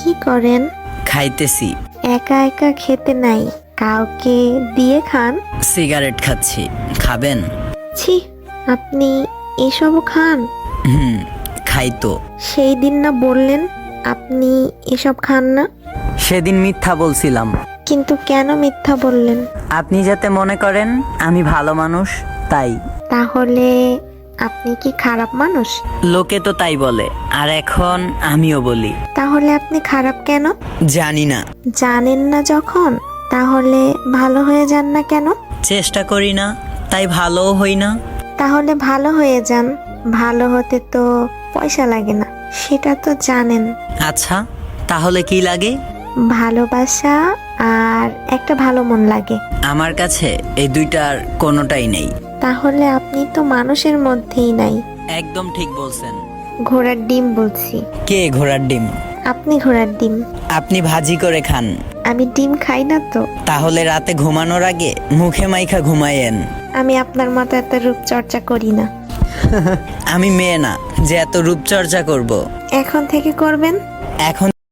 কি করেন? খাইতেছি। একা একা খেতে নাই, কাউকে দিয়ে খান। সিগারেট খাচ্ছি, খাবেন? ছি, আপনি এসবও খান? খাই তো। সেই দিন না বললেন আপনি এসব খান না? সেদিন মিথ্যা বলছিলাম। কিন্তু কেন মিথ্যা বললেন? আপনি যাতে মনে করেন আমি ভালো মানুষ, তাই। তাহলে আপনি কি খারাপ মানুষ? লোকে তো তাই বলে, আর এখন আমিও বলি। তাহলে আপনি খারাপ কেন? জানি না। জানেন না যখন, তাহলে ভালো হয়ে যান না কেন? চেষ্টা করি না, তাই ভালোও হই না। তাহলে ভালো হয়ে যান। ভালো হতে তো পয়সা লাগে না, সেটা তো জানেন। আচ্ছা, তাহলে কি লাগে? ভালোবাসা আর একটা ভালো মন লাগে। আমার কাছে এই দুইটার কোনোটাই নেই। তাহলে আপনি তো মানুষের মধ্যেই নাই। একদম ঠিক বলছেন। ঘোড়ার ডিম বলছি। কে ঘোড়ার ডিম? আপনি ঘোড়ার ডিম। আপনি ভাজি করে খান। আমি ডিম খাই না তো। তাহলে রাতে ঘুমানোর আগে মুখে মাইখা ঘুমায়েন। আমি আপনার মতো এত রূপচর্চা করি না। আমি মেয়ে না যে এত রূপচর্চা করব। এখন থেকে করবেন? এখন